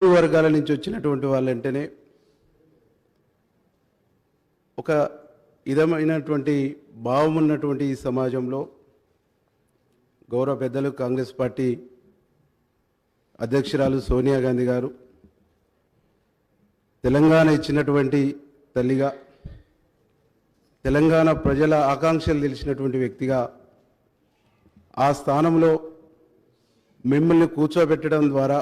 వర్గాల నుంచి వచ్చినటువంటి వాళ్ళంటేనే ఒక విధమైనటువంటి భావం ఉన్నటువంటి ఈ సమాజంలో గౌరవ పెద్దలు కాంగ్రెస్ పార్టీ అధ్యక్షురాలు సోనియా గాంధీ గారు తెలంగాణ ఇచ్చినటువంటి తల్లిగా, తెలంగాణ ప్రజల ఆకాంక్షలు తెలిసినటువంటి వ్యక్తిగా ఆ స్థానంలో మిమ్మల్ని కూర్చోబెట్టడం ద్వారా,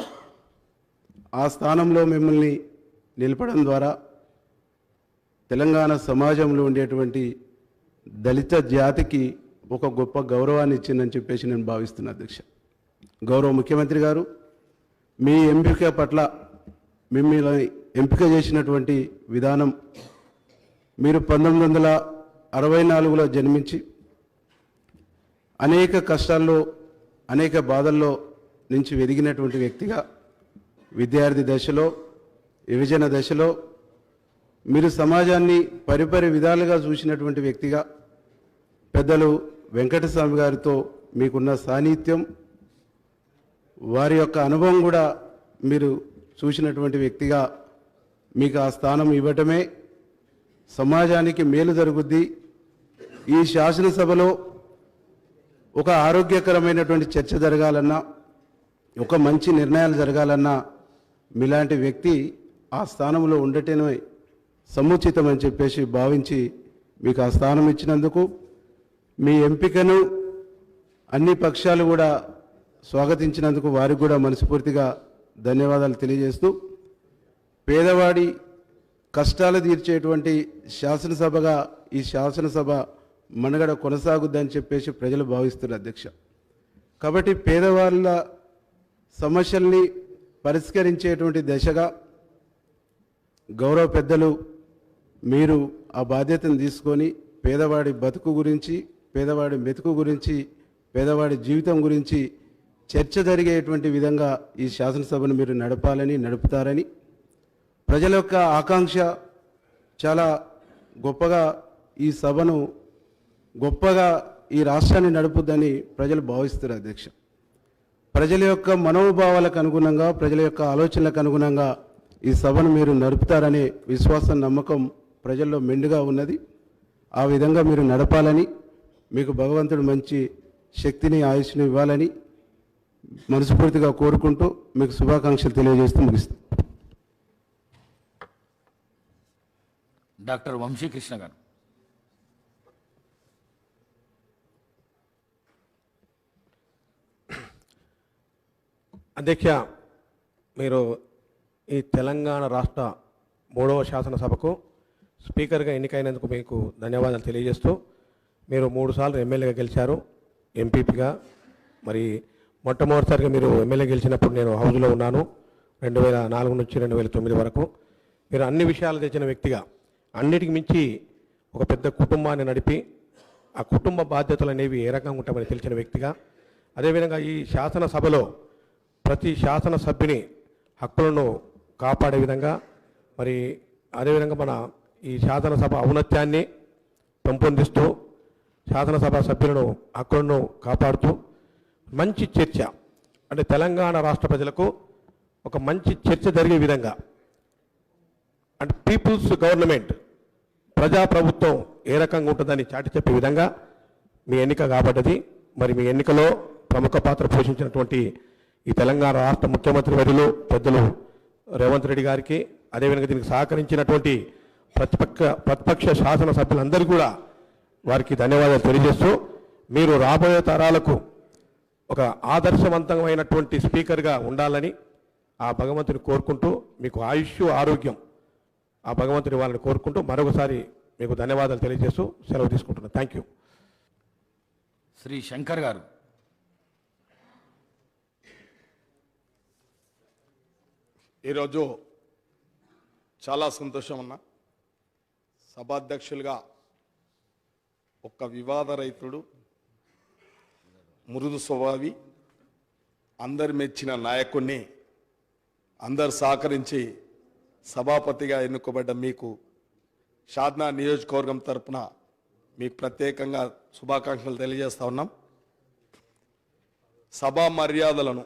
ఆ స్థానంలో మిమ్మల్ని నిలపడం ద్వారా తెలంగాణ సమాజంలో ఉండేటువంటి దళిత జాతికి ఒక గొప్ప గౌరవాన్ని ఇచ్చిందని చెప్పేసి నేను భావిస్తున్నా. అధ్యక్ష, గౌరవ ముఖ్యమంత్రి గారు మీ ఎంపిక పట్ల, మిమ్మల్ని ఎంపిక చేసినటువంటి విధానం, మీరు 1964లో జన్మించి అనేక కష్టాల్లో, అనేక బాధల్లో నుంచి వెదిగినటువంటి వ్యక్తిగా, విద్యార్థి దశలో, విభజన దశలో మీరు సమాజాన్ని పరిపరి విధాలుగా చూసినటువంటి వ్యక్తిగా, పెద్దలు వెంకటస్వామి గారితో మీకున్న సాన్నిధ్యం, వారి యొక్క అనుభవం కూడా మీరు చూసినటువంటి వ్యక్తిగా మీకు ఆ స్థానం ఇవ్వటమే సమాజానికి మేలు జరుగుద్ది. ఈ శాసనసభలో ఒక ఆరోగ్యకరమైనటువంటి చర్చ జరగాలన్నా, ఒక మంచి నిర్ణయాలు జరగాలన్నా మీలాంటి వ్యక్తి ఆ స్థానంలో ఉండటమే సముచితమని చెప్పేసి భావించి మీకు ఆ స్థానం ఇచ్చినందుకు మీ ఎంపికను అన్ని పక్షాలు కూడా స్వాగతించినందుకు వారికి కూడా మనస్ఫూర్తిగా ధన్యవాదాలు తెలియజేస్తూ, పేదవాడి కష్టాలు తీర్చేటువంటి శాసనసభగా ఈ శాసనసభ మనుగడ కొనసాగుద్దని చెప్పేసి ప్రజలు భావిస్తున్నారు. అధ్యక్ష, కాబట్టి పేదవాళ్ళ సమస్యల్ని పరిష్కరించేటువంటి దశగా గౌరవ పెద్దలు మీరు ఆ బాధ్యతను తీసుకొని పేదవాడి బతుకు గురించి, పేదవాడి మెతుకు గురించి, పేదవాడి జీవితం గురించి చర్చ జరిగేటువంటి విధంగా ఈ శాసనసభను మీరు నడపాలని, నడుపుతారని, ప్రజల యొక్క ఆకాంక్ష చాలా గొప్పగా ఈ సభను గొప్పగా ఈ రాష్ట్రాన్ని నడుపుద్దని ప్రజలు భావిస్తారు. అధ్యక్ష, ప్రజల యొక్క మనోభావాలకు అనుగుణంగా, ప్రజల యొక్క ఆలోచనలకు అనుగుణంగా ఈ సభను మీరు నడుపుతారనే విశ్వాసం, నమ్మకం ప్రజల్లో మెండుగా ఉన్నది. ఆ విధంగా మీరు నడపాలని, మీకు భగవంతుడు మంచి శక్తిని, ఆయుష్ని ఇవ్వాలని మనస్ఫూర్తిగా కోరుకుంటూ మీకు శుభాకాంక్షలు తెలియజేస్తూ ముగిస్తాం. డాక్టర్ వంశీకృష్ణ గారు. అధ్యక్ష, మీరు ఈ తెలంగాణ రాష్ట్ర 3వ శాసనసభకు స్పీకర్గా ఎన్నికైనందుకు మీకు ధన్యవాదాలు తెలియజేస్తూ, మీరు 3 సార్లు ఎమ్మెల్యేగా గెలిచారు, ఎంపీపీగా. మరి మొట్టమొదటిసారిగా మీరు ఎమ్మెల్యే గెలిచినప్పుడు నేను హౌజ్లో ఉన్నాను, 2004 నుంచి 2009 వరకు. మీరు అన్ని విషయాలు తెచ్చిన వ్యక్తిగా, అన్నిటికి మించి ఒక పెద్ద కుటుంబాన్ని నడిపి ఆ కుటుంబ బాధ్యతలు అనేవి ఏ రకంగా ఉంటామని తెలిసిన వ్యక్తిగా, అదేవిధంగా ఈ శాసనసభలో ప్రతి శాసనసభ్యుని హక్కులను కాపాడే విధంగా, మరి అదేవిధంగా మన ఈ శాసనసభ ఔన్నత్యాన్ని పెంపొందిస్తూ, శాసనసభ సభ్యులను హక్కులను కాపాడుతూ మంచి చర్చ, అంటే తెలంగాణ రాష్ట్ర ప్రజలకు ఒక మంచి చర్చ జరిగే విధంగా, అంటే పీపుల్స్ గవర్నమెంట్, ప్రజాప్రభుత్వం ఏ రకంగా ఉంటుందని చాటి చెప్పే విధంగా మీ ఎన్నిక కాబడ్డది. మరి మీ ఎన్నికలో ప్రముఖ పాత్ర పోషించినటువంటి ఈ తెలంగాణ రాష్ట్ర ముఖ్యమంత్రి వర్యులు పెద్దలు రేవంత్ రెడ్డి గారికి, అదేవిధంగా దీనికి సహకరించినటువంటి ప్రతిపక్ష శాసనసభ్యులందరికీ కూడా వారికి ధన్యవాదాలు తెలియజేస్తూ, మీరు రాబోయే తరాలకు ఒక ఆదర్శవంతమైనటువంటి స్పీకర్గా ఉండాలని ఆ భగవంతుని కోరుకుంటూ, మీకు ఆయుష్, ఆరోగ్యం ఆ భగవంతుని వాళ్ళని కోరుకుంటూ మరొకసారి మీకు ధన్యవాదాలు తెలియజేస్తూ సెలవు తీసుకుంటున్నాను. Thank you. శ్రీ శంకర్ గారు. ఈరోజు చాలా సంతోషం అన్న, సభాధ్యక్షులుగా ఒక వివాదరహితుడు, మృదు స్వభావి, అందరు మెచ్చిన నాయకుడిని అందరు సహకరించి సభాపతిగా ఎన్నుకోబడ్డ మీకు షాద్నా నియోజకవర్గం తరపున మీకు ప్రత్యేకంగా శుభాకాంక్షలు తెలియజేస్తా ఉన్నాం. సభా మర్యాదలను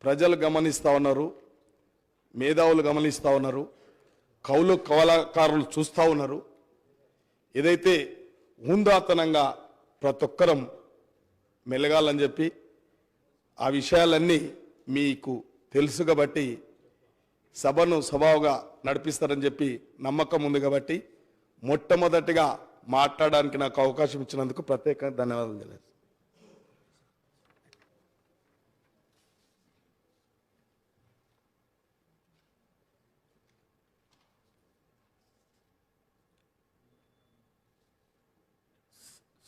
ప్రజలు గమనిస్తూ ఉన్నారు. మేధావులు గమనిస్తూ ఉన్నారు, కళాకారులు చూస్తూ ఉన్నారు. ఏదైతే హుందాతనంగా ప్రతి ఒక్కరం మెలగాలని చెప్పి ఆ విషయాలన్నీ మీకు తెలుసు కాబట్టి సభను సభావుగా నడిపిస్తారని చెప్పి నమ్మకం ఉంది కాబట్టి మొట్టమొదటిగా మాట్లాడడానికి నాకు అవకాశం ఇచ్చినందుకు ప్రత్యేకంగా ధన్యవాదాలు తెలియజేస్తాను.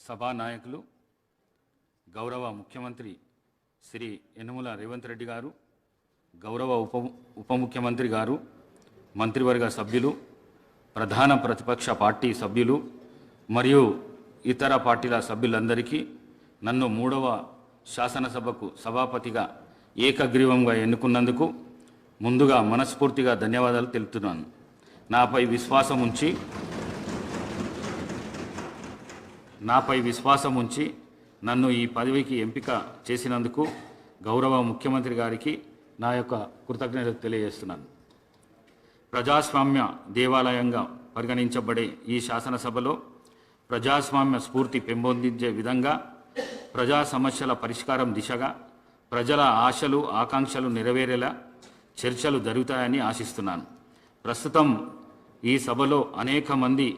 సభా నాయకులు, గౌరవ ముఖ్యమంత్రి శ్రీ యనమల రేవంత్ రెడ్డి గారు, గౌరవ ఉప ముఖ్యమంత్రి గారు, మంత్రివర్గ సభ్యులు, ప్రధాన ప్రతిపక్ష పార్టీ సభ్యులు మరియు ఇతర పార్టీల సభ్యులందరికీ నన్ను 3వ శాసనసభకు సభాపతిగా ఏకగ్రీవంగా ఎన్నుకున్నందుకు ముందుగా మనస్ఫూర్తిగా ధన్యవాదాలు తెలుపుతున్నాను. నాపై విశ్వాసం ఉంచి నన్ను ఈ పదవికి ఎంపిక చేసినందుకు గౌరవ ముఖ్యమంత్రి గారికి నా యొక్క కృతజ్ఞతలు తెలియజేస్తున్నాను. ప్రజాస్వామ్య దేవాలయంగా పరిగణించబడే ఈ శాసనసభలో ప్రజాస్వామ్య స్ఫూర్తి పెంపొందించే విధంగా ప్రజా సమస్యల పరిష్కారం దిశగా ప్రజల ఆశలు ఆకాంక్షలు నెరవేరేలా చర్చలు జరుగుతాయని ఆశిస్తున్నాను. ప్రస్తుతం ఈ సభలో అనేక మంది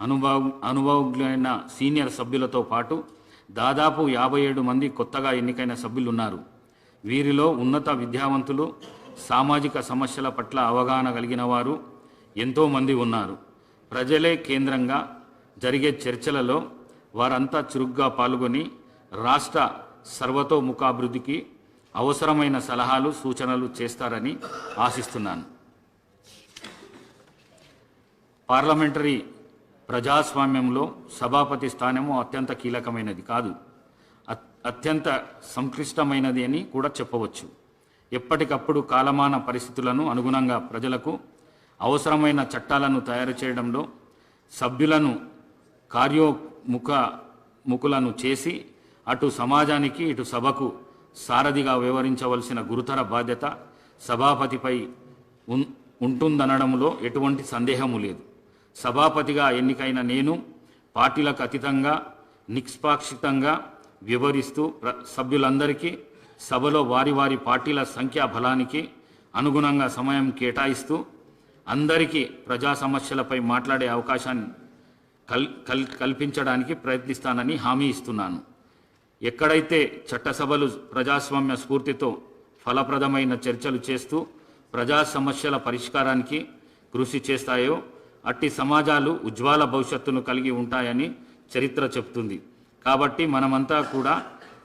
అనుభవజ్ఞులైన సీనియర్ సభ్యులతో పాటు దాదాపు 57 మంది కొత్తగా ఎన్నికైన సభ్యులున్నారు. వీరిలో ఉన్నత విద్యావంతులు, సామాజిక సమస్యల పట్ల అవగాహన కలిగిన వారు ఎంతోమంది ఉన్నారు. ప్రజలే కేంద్రంగా జరిగే చర్చలలో వారంతా చురుగ్గా పాల్గొని రాష్ట్ర సర్వతోముఖాభివృద్ధికి అవసరమైన సలహాలు సూచనలు చేస్తారని ఆశిస్తున్నాను. పార్లమెంటరీ ప్రజాస్వామ్యంలో సభాపతి స్థానము అత్యంత కీలకమైనది కాదు, అత్యంత సంక్లిష్టమైనది అని కూడా చెప్పవచ్చు. ఎప్పటికప్పుడు కాలమాన పరిస్థితులను అనుగుణంగా ప్రజలకు అవసరమైన చట్టాలను తయారు చేయడంలో సభ్యులను కార్యోముఖులను చేసి అటు సమాజానికి ఇటు సభకు సారథిగా వ్యవహరించవలసిన గురుతర బాధ్యత సభాపతిపై ఉంటుందనడంలో ఎటువంటి సందేహము లేదు. సభాపతిగా ఎన్నికైన నేను పార్టీలకు అతీతంగా నిష్పాక్షితంగా వ్యవహరిస్తూ సభ్యులందరికీ సభలో వారి వారి పార్టీల సంఖ్యా బలానికి అనుగుణంగా సమయం కేటాయిస్తూ అందరికీ ప్రజా సమస్యలపై మాట్లాడే అవకాశాన్ని కల్పించడానికి ప్రయత్నిస్తానని హామీ ఇస్తున్నాను. ఎక్కడైతే చట్టసభలు ప్రజాస్వామ్య స్ఫూర్తితో ఫలప్రదమైన చర్చలు చేస్తూ ప్రజా సమస్యల పరిష్కారానికి కృషి చేస్తాయో అట్టి సమాజాలు ఉజ్వల భవిష్యత్తును కలిగి ఉంటాయని చరిత్ర చెబుతుంది. కాబట్టి మనమంతా కూడా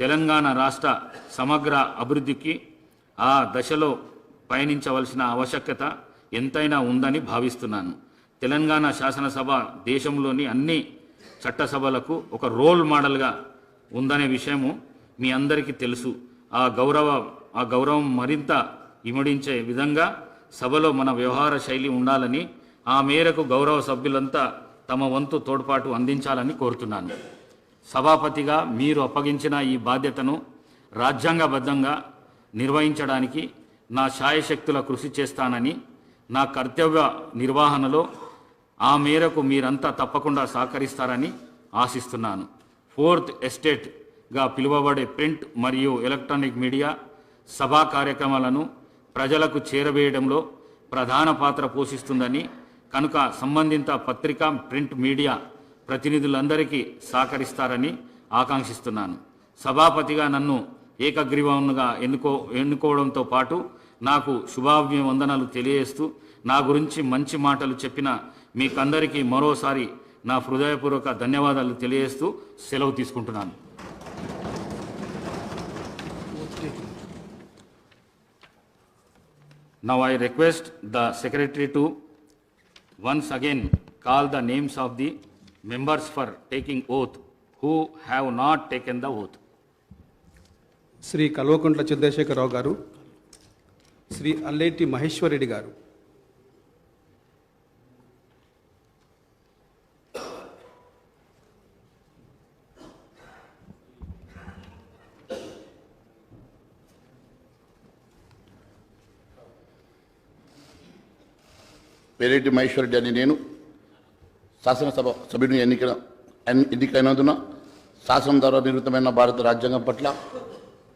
తెలంగాణ రాష్ట్ర సమగ్ర అభివృద్ధికి ఆ దశలో పయనించవలసిన ఆవశ్యకత ఎంతైనా ఉందని భావిస్తున్నాను. తెలంగాణ శాసనసభ దేశంలోని అన్ని చట్టసభలకు ఒక రోల్ మోడల్గా ఉందనే విషయము మీ అందరికీ తెలుసు. ఆ గౌరవం మరింత ఇమడించే విధంగా సభలో మన వ్యవహార శైలి ఉండాలని, ఆ మేరకు గౌరవ సభ్యులంతా తమ వంతు తోడ్పాటు అందించాలని కోరుతున్నాను. సభాపతిగా మీరు అప్పగించిన ఈ బాధ్యతను రాజ్యాంగబద్ధంగా నిర్వహించడానికి నా శాయశక్తుల కృషి చేస్తానని, నా కర్తవ్య నిర్వహణలో ఆ మేరకు మీరంతా తప్పకుండా సహకరిస్తారని ఆశిస్తున్నాను. ఫోర్త్ ఎస్టేట్గా పిలువబడే ప్రింట్ మరియు ఎలక్ట్రానిక్ మీడియా సభా కార్యక్రమాలను ప్రజలకు చేరవేయడంలో ప్రధాన పాత్ర పోషిస్తుందని, కనుక సంబంధిత పత్రికా ప్రింట్ మీడియా ప్రతినిధులందరికీ సహకరిస్తారని ఆకాంక్షిస్తున్నాను. సభాపతిగా నన్ను ఏకగ్రీవంగా ఎన్నుకోవడంతో పాటు నాకు శుభాభివందనాలు తెలియజేస్తూ నా గురించి మంచి మాటలు చెప్పిన మీకందరికీ మరోసారి నా హృదయపూర్వక ధన్యవాదాలు తెలియజేస్తూ సెలవు తీసుకుంటున్నాను. Now I request the secretary to once again call the names of the members for taking oath who have not taken the oath. Shri Kalvakuntla Chandrashekar Rao గారు, శ్రీ అల్లేటి మహేశ్వరరెడ్డి గారు, పేరెడ్డి మహేశ్వర్ రెడ్డి అని నేను శాసనసభ సభ్యుడిని ఎన్నికైనందున శాసనం ద్వారా నిర్మితమైన భారత రాజ్యాంగం పట్ల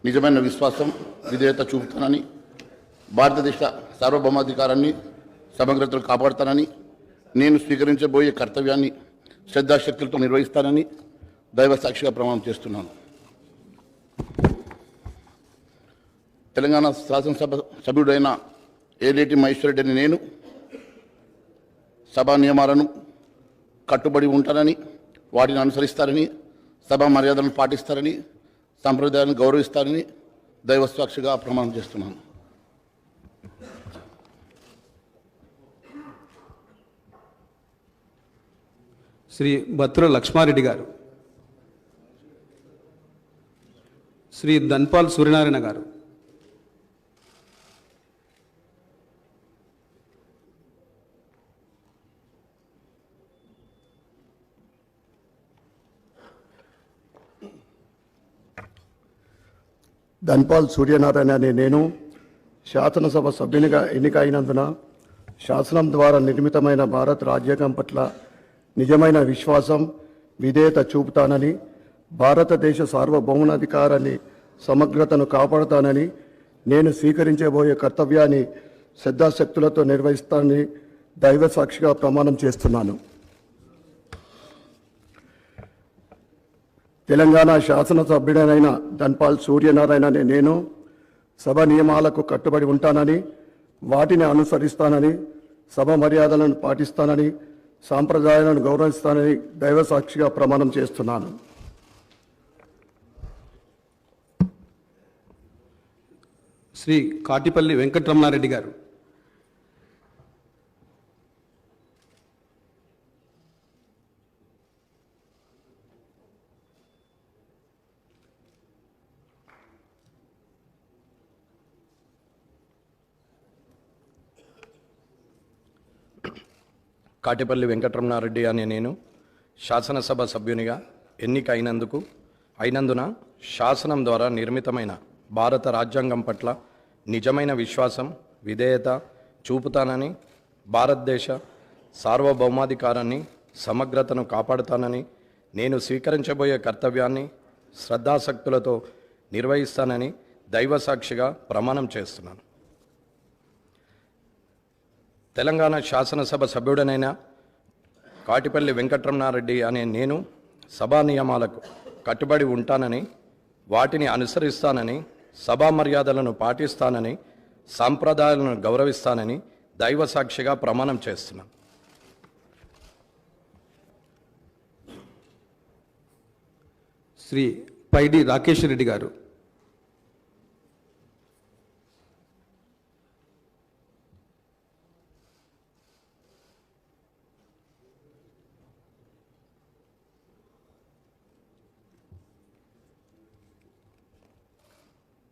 నిజమైన విశ్వాసం విధేయత చూపుతానని, భారతదేశ సార్వభౌమాధికారాన్ని సమగ్రతను కాపాడుతానని, నేను స్వీకరించబోయే కర్తవ్యాన్ని శ్రద్ధాశక్తులతో నిర్వహిస్తానని దైవ సాక్షిగా ప్రమాణం చేస్తున్నాను. తెలంగాణ శాసనసభ సభ్యుడైన ఏలేటి మహేశ్వర్ రెడ్డి అని నేను సభా నియమాలను కట్టుబడి ఉంటానని, వాటిని అనుసరిస్తారని, సభా మర్యాదలను పాటిస్తారని, సంప్రదాయాలను గౌరవిస్తారని దైవ సాక్షిగా ప్రమాణం చేస్తున్నాను. శ్రీ బత్తుల లక్ష్మారెడ్డి గారు, శ్రీ ధన్పాల్ సూర్యనారాయణ గారు, ధన్పాల్ సూర్యనారాయణ అనే నేను శాసనసభ సభ్యునిగా ఎన్నికైనందున శాసనం ద్వారా నిర్మితమైన భారత రాజ్యాంగం పట్ల నిజమైన విశ్వాసం విధేయత చూపుతానని, భారతదేశ సార్వభౌమాధికారాన్ని సమగ్రతను కాపాడుతానని, నేను స్వీకరించబోయే కర్తవ్యాన్ని శ్రద్ధాశక్తులతో నిర్వహిస్తానని దైవ సాక్షిగా ప్రమాణం చేస్తున్నాను. తెలంగాణ శాసనసభ్యుడైన ధన్పాల్ సూర్యనారాయణ అనే నేను సభ నియమాలకు కట్టుబడి ఉంటానని, వాటిని అనుసరిస్తానని, సభ మర్యాదలను పాటిస్తానని, సాంప్రదాయాలను గౌరవిస్తానని దైవ సాక్షిగా ప్రమాణం చేస్తున్నాను. శ్రీ కాటిపల్లి వెంకటరమణారెడ్డి గారు, కాటిపల్లి వెంకటరమణారెడ్డి అనే నేను శాసనసభ సభ్యునిగా అయినందున శాసనం ద్వారా నిర్మితమైన భారత రాజ్యాంగం పట్ల నిజమైన విశ్వాసం విధేయత చూపుతానని, భారతదేశ సార్వభౌమాధికారాన్ని సమగ్రతను కాపాడుతానని, నేను స్వీకరించబోయే కర్తవ్యాన్ని శ్రద్ధాశక్తులతో నిర్వహిస్తానని దైవ సాక్షిగా ప్రమాణం చేస్తున్నాను. తెలంగాణ శాసనసభ సభ్యుడనైన కాటిపల్లి వెంకటరమణారెడ్డి అనే నేను సభా నియమాలకు కట్టుబడి ఉంటానని, వాటిని అనుసరిస్తానని, సభా మర్యాదలను పాటిస్తానని, సాంప్రదాయాలను గౌరవిస్తానని దైవ సాక్షిగా ప్రమాణం చేస్తున్నాను. శ్రీ పైడి రాకేష్ రెడ్డి గారు,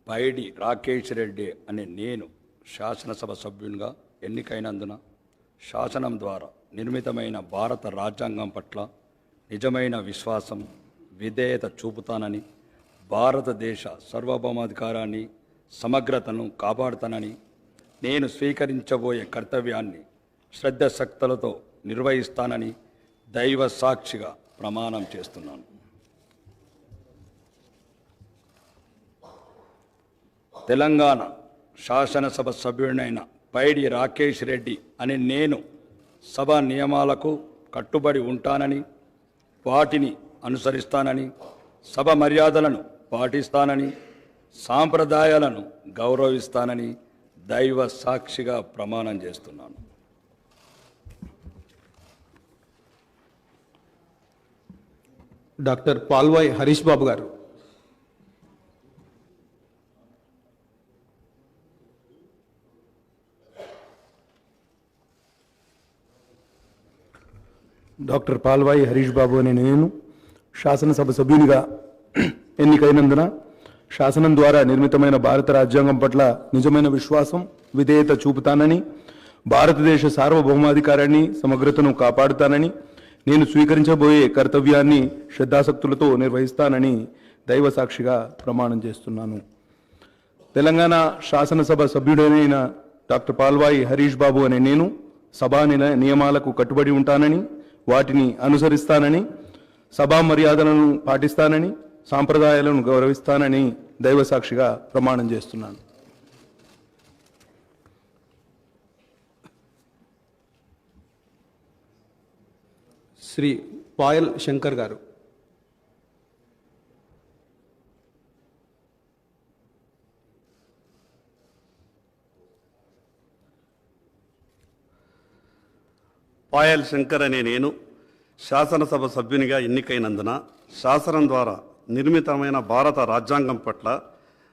పైడి రాకేష్ రెడ్డి అనే నేను శాసనసభ సభ్యునిగా ఎన్నికైనందున శాసనం ద్వారా నిర్మితమైన భారత రాజ్యాంగం పట్ల నిజమైన విశ్వాసం విధేయత చూపుతానని, భారతదేశ సార్వభౌమాధికారాన్ని సమగ్రతను కాపాడుతానని, నేను స్వీకరించబోయే కర్తవ్యాన్ని శ్రద్ధాశక్తులతో నిర్వహిస్తానని దైవ సాక్షిగా ప్రమాణం చేస్తున్నాను. తెలంగాణ శాసనసభ సభ్యుడినైన పైడి రాకేష్ రెడ్డి అనే నేను సభ నియమాలకు కట్టుబడి ఉంటానని, వాటిని అనుసరిస్తానని, సభ మర్యాదలను పాటిస్తానని, సాంప్రదాయాలను గౌరవిస్తానని దైవ సాక్షిగా ప్రమాణం చేస్తున్నాను. డాక్టర్ పాల్వాయి హరీష్ బాబు గారు, డాక్టర్ పాల్వాయి హరీష్ బాబు అనే నేను శాసనసభ సభ్యునిగా ఎన్నికైనందున శాసనం ద్వారా నిర్మితమైన భారత రాజ్యాంగం పట్ల నిజమైన విశ్వాసం విధేయత చూపుతానని, భారతదేశ సార్వభౌమాధికారాన్ని సమగ్రతను కాపాడుతానని, నేను స్వీకరించబోయే కర్తవ్యాన్ని శ్రద్ధాశక్తులతో నిర్వహిస్తానని దైవ సాక్షిగా ప్రమాణం చేస్తున్నాను. తెలంగాణ శాసనసభ సభ్యుడైన డాక్టర్ పాల్వాయి హరీష్ బాబు అనే నేను సభా నియమాలకు కట్టుబడి ఉంటానని, వాటిని అనుసరిస్తానని, సభా మర్యాదలను పాటిస్తానని, సాంప్రదాయాలను గౌరవిస్తానని దైవసాక్షిగా ప్రమాణం చేస్తున్నాను. శ్రీ పాయల్ శంకర్ గారు. పాయల్ శంకర్ అనే నేను శాసనసభ సభ్యునిగా ఎన్నికైనందున శాసనం ద్వారా నిర్మితమైన భారత రాజ్యాంగం పట్ల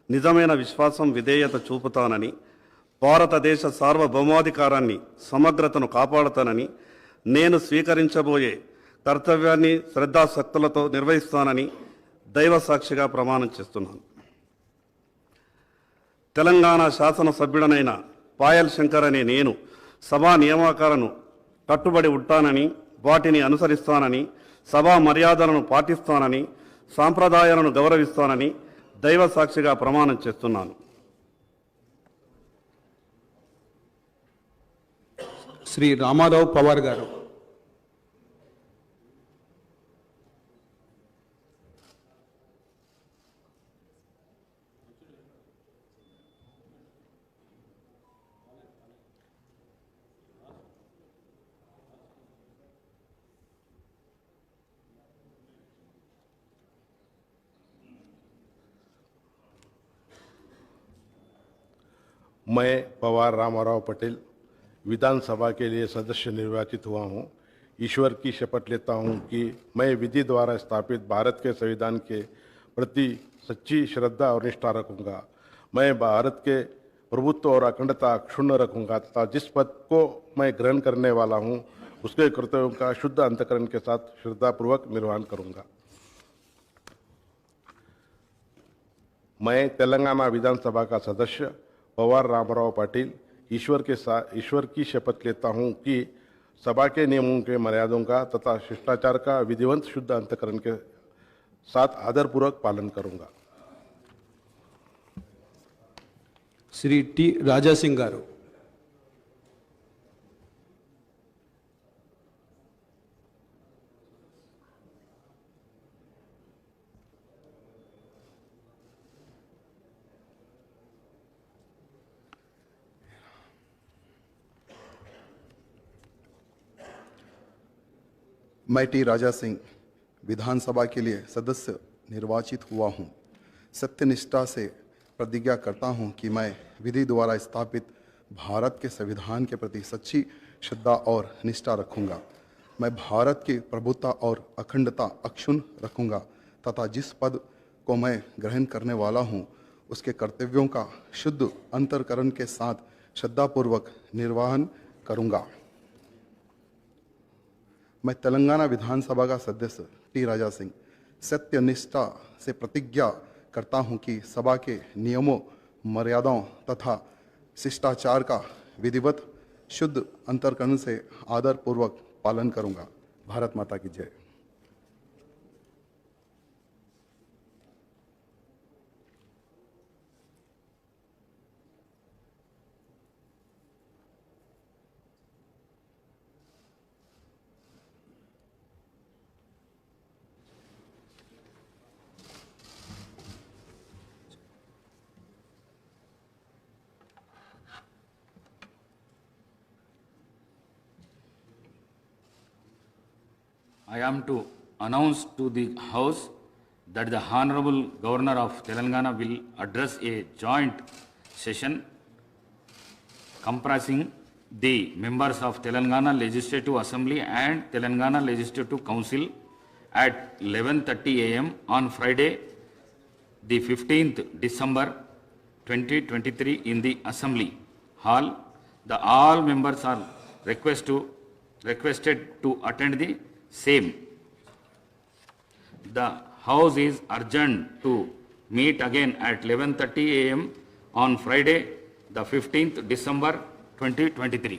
నిజమైన విశ్వాసం, విధేయత చూపుతానని, భారతదేశ సార్వభౌమాధికారాన్ని, సమగ్రతను కాపాడుతానని, నేను స్వీకరించబోయే కర్తవ్యాన్ని శ్రద్ధాశక్తులతో నిర్వహిస్తానని దైవ సాక్షిగా ప్రమాణం చేస్తున్నాను. తెలంగాణ శాసనసభ్యుడనైన పాయల్ శంకర్ అనే నేను సభా నియామకాలను కట్టుబడి ఉంటానని, వాటిని అనుసరిస్తానని, సభా మర్యాదలను పాటిస్తానని, సాంప్రదాయాలను గౌరవిస్తానని దైవ సాక్షిగా ప్రమాణం చేస్తున్నాను. శ్రీ రామారావు పవార్ గారు. मैं पवार रामाराव पटेल विधानसभा के लिए सदस्य निर्वाचित हुआ हूं। ईश्वर की शपथ लेता हूं कि मैं विधि द्वारा स्थापित भारत के संविधान के प्रति सच्ची श्रद्धा और निष्ठा रखूंगा। मैं भारत के प्रभुत्व और अखंडता अक्षुण्ण रखूंगा तथा जिस पद को मैं ग्रहण करने वाला हूं उसके कर्तव्यों का शुद्ध अंतःकरण के साथ श्रद्धापूर्वक निर्वहन करूंगा। मैं तेलंगाना विधानसभा का सदस्य पवार रामाराव पाटिल ईश्वर की शपथ लेता हूं कि सभा के नियमों के मर्यादों का तथा शिष्टाचार का विधिवत शुद्ध अंतःकरण के साथ आदरपूर्वक पालन करूंगा। శ్రీ టి రాజాసింగ్ గారు. मैं टी राजा सिंह विधानसभा के लिए सदस्य निर्वाचित हुआ हूं। सत्यनिष्ठा से प्रतिज्ञा करता हूं कि मैं विधि द्वारा स्थापित भारत के संविधान के प्रति सच्ची श्रद्धा और निष्ठा रखूंगा। मैं भारत की प्रभुत्व और अखंडता अक्षुण्ण रखूंगा तथा जिस पद को मैं ग्रहण करने वाला हूं उसके कर्तव्यों का शुद्ध अंतःकरण के साथ श्रद्धापूर्वक निर्वहन करूंगा। मैं तेलंगाना विधानसभा का सदस्य टी राजा सिंह सत्यनिष्ठा से प्रतिज्ञा करता हूं कि सभा के नियमों, मर्यादाओं तथा शिष्टाचार का विधिवत शुद्ध अंतःकरण से आदरपूर्वक पालन करूंगा। भारत माता की जय। I am to announce to the House that the Honorable Governor of Telangana will address a joint session comprising the members of Telangana Legislative Assembly and Telangana Legislative Council at 11:30 a.m. on Friday, the 15th December 2023 in the Assembly Hall. All members are requested to attend the same. The House is urged to meet again at 11:30 a.m. on Friday, the 15th December 2023.